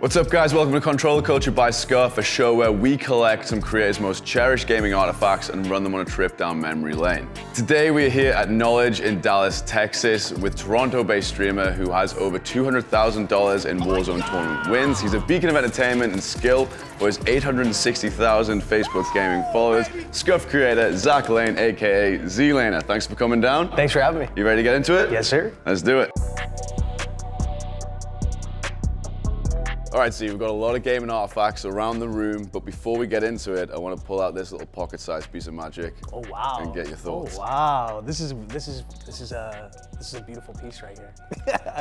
What's up, guys? Welcome to Controller Culture by SCUF, a show where we collect some creators' most cherished gaming artifacts and run them on a trip down memory lane. Today we are here at Knowledge in Dallas, Texas with Toronto-based streamer who has over $200,000 in Warzone tournament wins. He's a beacon of entertainment and skill for his 860,000 Facebook gaming followers. SCUF creator ZLaner, aka ZLaner. Thanks for coming down. Thanks for having me. You ready to get into it? Yes, sir. Let's do it. All right, we've got a lot of gaming artifacts around the room, but before we get into it, I want to pull out this little pocket-sized piece of magic. Oh wow! And get your thoughts. Oh wow! This is a beautiful piece right here.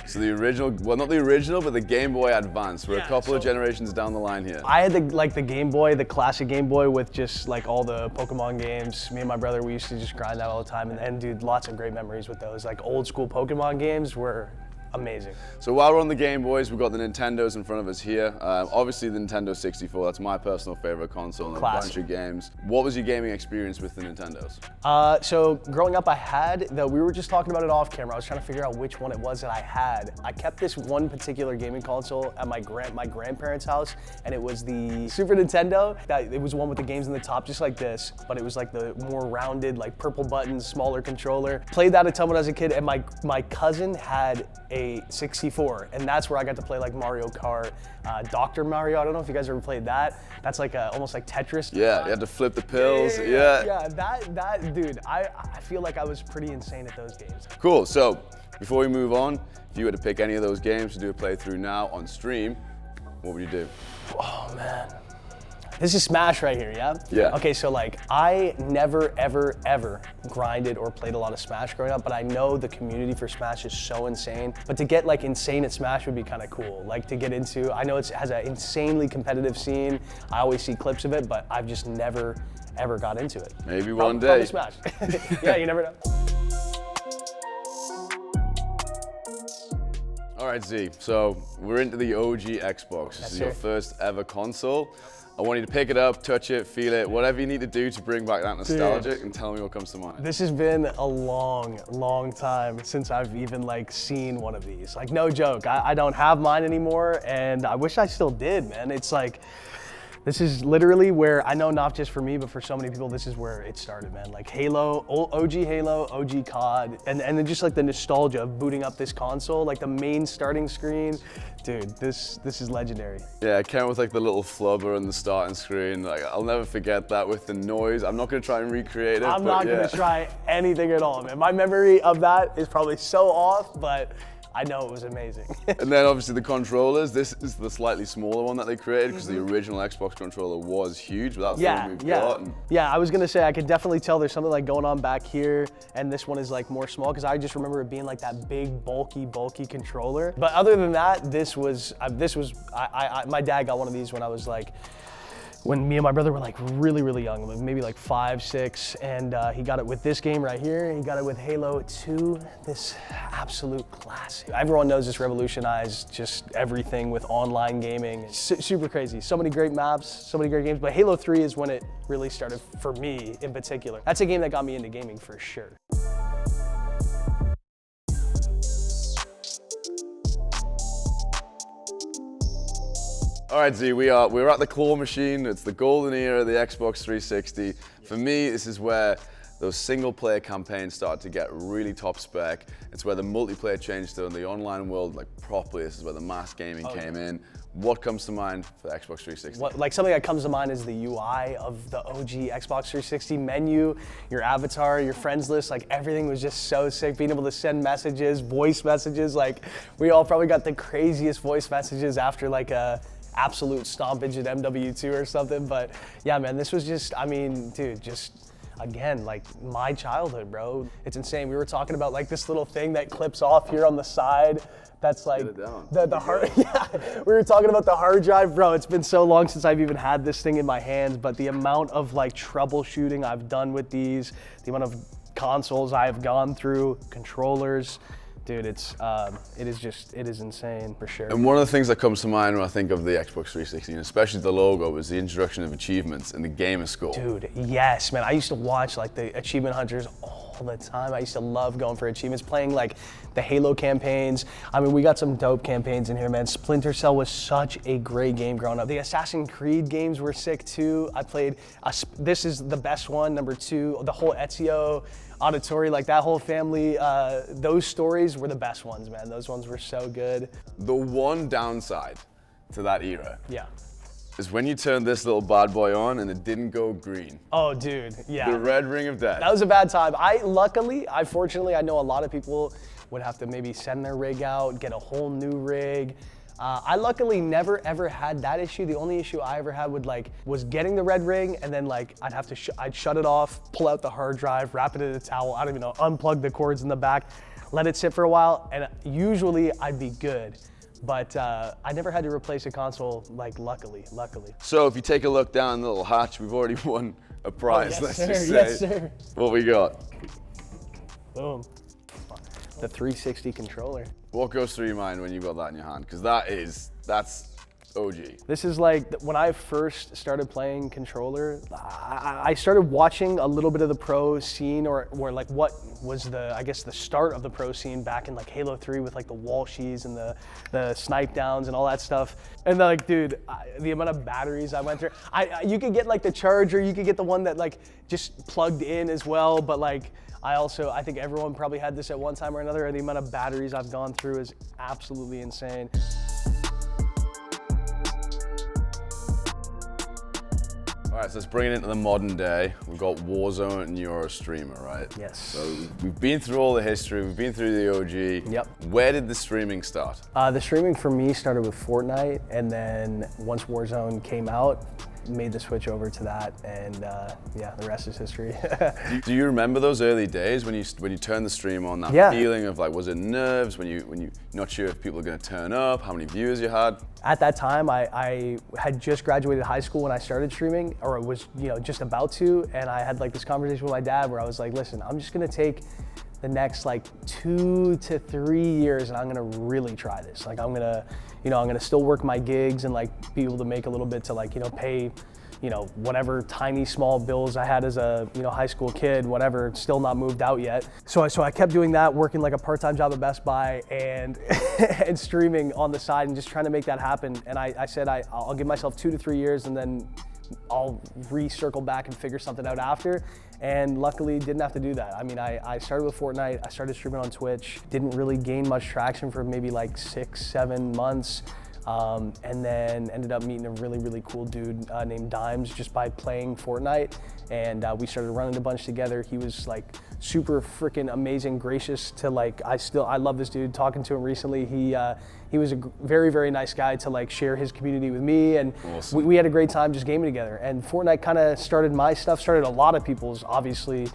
So the original, well, not the original, but the Game Boy Advance. We're a couple of generations down the line here. I had the Game Boy, the classic Game Boy with just like all the Pokemon games. Me and my brother, we used to just grind that all the time, and dude, lots of great memories with those. Like old school Pokemon games were amazing. So while we're on the Game Boys, we've got the Nintendos in front of us here. Obviously the Nintendo 64, that's my personal favorite console and a bunch of games. What was your gaming experience with the Nintendos? So growing up, we were just talking about it off camera. I was trying to figure out which one it was that I had. I kept this one particular gaming console at my grandparents' house, and it was the Super Nintendo. It was one with the games in the top, just like this, but it was like the more rounded, like purple buttons, smaller controller. Played that a ton when I was a kid, and my cousin had a 64, and that's where I got to play like Mario Kart, Dr. Mario. I don't know if you guys ever played that. That's like almost like Tetris. Yeah, you had to flip the pills. Yeah, that dude, I feel like I was pretty insane at those games. Cool, so before we move on, if you were to pick any of those games to do a playthrough now on stream, what would you do? Oh man. This is Smash right here, yeah? Yeah. Okay, so like, I never, ever grinded or played a lot of Smash growing up, but I know the community for Smash is so insane. But to get like insane at Smash would be kind of cool. Like to get into, I know it has an insanely competitive scene. I always see clips of it, but I've just never, ever got into it. Maybe one day. Probably Smash. Yeah, you never know. All right, Z, so we're into the OG Xbox. This is your first ever console. I want you to pick it up, touch it, feel it, whatever you need to do to bring back that nostalgia, and tell me what comes to mind. This has been a long time since I've even like seen one of these. Like no joke, I don't have mine anymore, and I wish I still did, man. It's like, this is literally where, I know not just for me, but for so many people, this is where it started, man. Like Halo, OG Halo, OG COD, and then just like the nostalgia of booting up this console, like the main starting screen. Dude, this is legendary. Yeah, it came with like the little flubber and the starting screen. Like I'll never forget that with the noise. I'm not gonna try and recreate it. I'm not gonna try anything at all, man. My memory of that is probably so off, but I know it was amazing. And then obviously the controllers. This is the slightly smaller one that they created because the original Xbox controller was huge, but that's the one we've got. Yeah, I was gonna say, I could definitely tell there's something like going on back here, and this one is like more small, because I just remember it being like that big, bulky controller. But other than that, my dad got one of these when I was like, when me and my brother were like really young, maybe like 5, 6, and he got it with this game right here. He got it with Halo 2, this absolute classic. Everyone knows this revolutionized just everything with online gaming. Super crazy. So many great maps, so many great games, but Halo 3 is when it really started for me in particular. That's a game that got me into gaming for sure. All right, Z, we're at the claw machine. It's the golden era of the Xbox 360. For me, this is where those single-player campaigns started to get really top spec. It's where the multiplayer changed to the online world like properly. This is where the mass gaming came in. What comes to mind for the Xbox 360? Like something that comes to mind is the UI of the OG Xbox 360 menu, your avatar, your friends list, like everything was just so sick. Being able to send messages, voice messages, like we all probably got the craziest voice messages after like a absolute stompage at MW2 or something. But yeah, man, this was just, I mean, dude, just again, like my childhood, bro. It's insane. We were talking about like this little thing that clips off here on the side. That's like the hard, yeah. We were talking about the hard drive, bro. It's been so long since I've even had this thing in my hands, but the amount of like troubleshooting I've done with these, the amount of consoles I have gone through, controllers, dude, it is insane for sure. And one of the things that comes to mind when I think of the Xbox 360, and especially the logo, was the introduction of achievements and the gamer score. Dude, yes, man. I used to watch like the achievement hunters all all the time. I used to love going for achievements, playing like the Halo campaigns. I mean, we got some dope campaigns in here, man. Splinter Cell was such a great game growing up. The Assassin's Creed games were sick too. I played, this is the best one, number 2, the whole Ezio, Auditory, like that whole family, those stories were the best ones, man. Those ones were so good. The one downside to that era Yeah. is when you turned this little bad boy on and it didn't go green. Oh, dude, yeah. The red ring of death. That was a bad time. Fortunately, I know a lot of people would have to maybe send their rig out, get a whole new rig. I luckily never ever had that issue. The only issue I ever had was getting the red ring, and then I'd shut it off, pull out the hard drive, wrap it in a towel, I don't even know, unplug the cords in the back, let it sit for a while, and usually I'd be good. But I never had to replace a console, luckily. So if you take a look down the little hatch, we've already won a prize, yes, let's sir. just say. Yes, sir. What we got? Boom. The 360 controller. What goes through your mind when you got that in your hand? Because that's OG. This is like, when I first started playing controller, I started watching a little bit of the pro scene, or like what was the start of the pro scene back in like Halo 3 with like the wall shees and the snipe downs and all that stuff. And then dude, the amount of batteries I went through. You could get like the charger, you could get the one that like just plugged in as well, but like, I think everyone probably had this at one time or another, and the amount of batteries I've gone through is absolutely insane. All right, so let's bring it into the modern day. We've got Warzone and you're a streamer, right? Yes. So we've been through all the history, we've been through the OG. Yep. Where did the streaming start? The streaming for me started with Fortnite, and then once Warzone came out, made the switch over to that, and yeah, the rest is history. Do you remember those early days when you turned the stream on? That feeling of like, was it nerves when you're not sure if people are going to turn up? How many viewers you had? At that time, I had just graduated high school when I started streaming, or was just about to, and I had like this conversation with my dad where I was like, listen, I'm just gonna take the next like 2 to 3 years, and I'm gonna really try this. Like I'm gonna still work my gigs and like be able to make a little bit to like pay whatever tiny small bills I had as a high school kid, whatever, still not moved out yet. So I kept doing that, working like a part-time job at Best Buy and and streaming on the side and just trying to make that happen. And I said I'll give myself 2 to 3 years, and then I'll recircle back and figure something out after. And luckily didn't have to do that. I mean, I started with Fortnite, I started streaming on Twitch, didn't really gain much traction for maybe like 6-7 months. And then ended up meeting a really, really cool dude named Dimes just by playing Fortnite. And we started running a bunch together. He was like super freaking amazing, gracious to like, I love this dude. Talking to him recently, he was a very, very nice guy to like share his community with me. And awesome. we had a great time just gaming together. And Fortnite kind of started my stuff, started a lot of people's, obviously,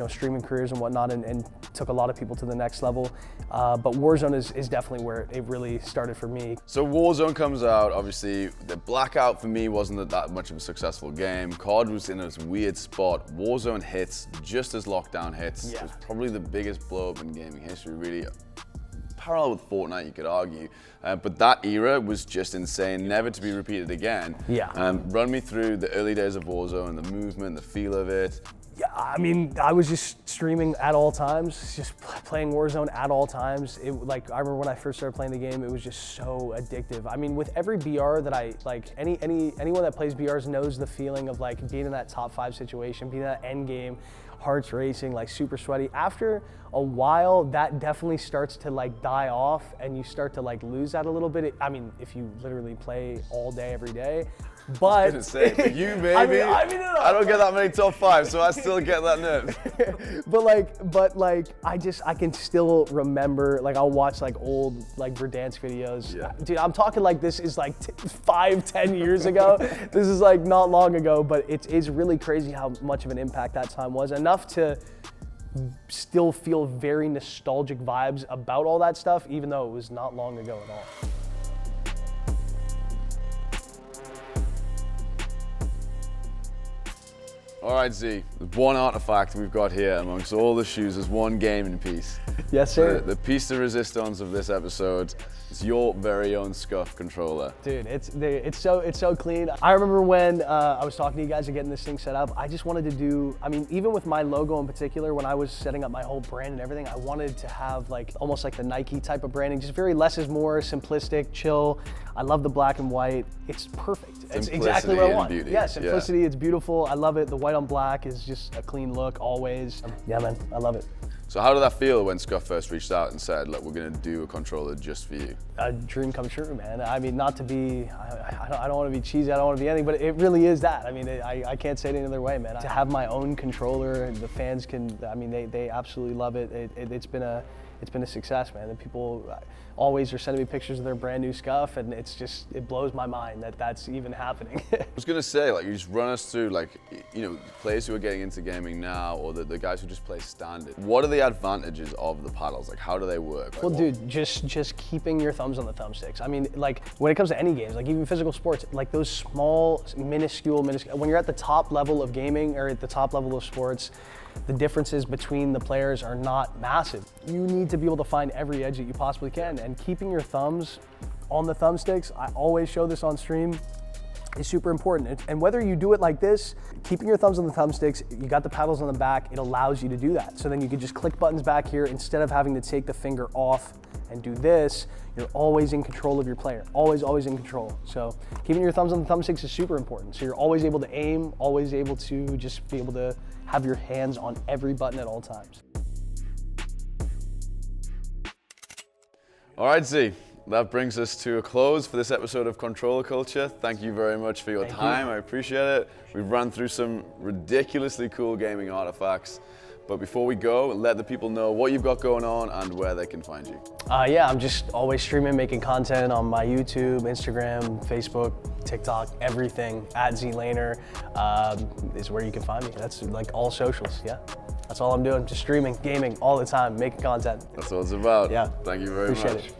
streaming careers and whatnot, and took a lot of people to the next level. But Warzone is definitely where it really started for me. So Warzone comes out, obviously the Blackout for me wasn't that much of a successful game. COD was in this weird spot. Warzone hits just as Lockdown hits. Yeah. It was probably the biggest blow up in gaming history, really. Parallel with Fortnite, you could argue. But that era was just insane, never to be repeated again. Yeah. Run me through the early days of Warzone, the movement, the feel of it. Yeah, I mean, I was just streaming at all times, just playing Warzone at all times. I remember when I first started playing the game, it was just so addictive. I mean, with every BR that I, like, anyone that plays BRs knows the feeling of like being in that top 5 situation, being in that end game, hearts racing, like super sweaty. After a while, that definitely starts to like die off, and you start to like lose that a little bit. I mean, if you literally play all day, every day. But I was gonna say, for you, maybe. I don't get that many top 5, so I still get that nerve. but I can still remember, like, I'll watch like old like Verdansk videos. Yeah. Dude, I'm talking like this is like 5-10 years ago. This is like not long ago, but it is really crazy how much of an impact that time was. Enough to still feel very nostalgic vibes about all that stuff, even though it was not long ago at all. All right, Z, there's one artifact we've got here amongst all the shoes. There's one gaming piece. Yes, sir. The piece de resistance of this episode. It's It's your very own SCUF controller. Dude, it's so clean. I remember when I was talking to you guys and getting this thing set up, I just wanted to do, I mean, even with my logo in particular, when I was setting up my whole brand and everything, I wanted to have like almost like the Nike type of branding, just very less is more, simplistic, chill. I love the black and white. It's perfect. It's exactly what I want. Beauty. Yeah, simplicity, it's beautiful. I love it. The white on black is just a clean look always. Yeah, man, I love it. So how did that feel when SCUF first reached out and said, look, we're gonna do a controller just for you? A dream come true, man. I mean, not to be, I don't want to be cheesy, I don't want to be anything, but it really is that. I mean, I can't say it any other way, man. To have my own controller, and the fans can, I mean, they absolutely love it. It's been a success, man. The people always are sending me pictures of their brand new SCUF, and it blows my mind that that's even happening. I was gonna say, like, you just run us through, like, you know, players who are getting into gaming now, or the guys who just play standard. What are the advantages of the paddles? Like, how do they work? Like, well, dude, just keeping your thumbs on the thumbsticks. I mean, like, when it comes to any games, like even physical sports, like those small, minuscule, when you're at the top level of gaming or at the top level of sports, the differences between the players are not massive. You need to be able to find every edge that you possibly can, and keeping your thumbs on the thumbsticks, I always show this on stream, is super important. And whether you do it like this, keeping your thumbs on the thumbsticks, you got the paddles on the back, it allows you to do that. So then you can just click buttons back here instead of having to take the finger off and do this. You're always in control of your player, always in control. So keeping your thumbs on the thumbsticks is super important. So you're always able to aim, always able to just be able to have your hands on every button at all times. All right, Z. That brings us to a close for this episode of Controller Culture. Thank you very much for your time. I appreciate it. We've run through some ridiculously cool gaming artifacts. But before we go, let the people know what you've got going on and where they can find you. Yeah, I'm just always streaming, making content on my YouTube, Instagram, Facebook, TikTok, everything. At ZLaner is where you can find me. That's like all socials, yeah. That's all I'm doing, just streaming, gaming all the time, making content. That's what it's about. Yeah. Thank you very Appreciate much. it.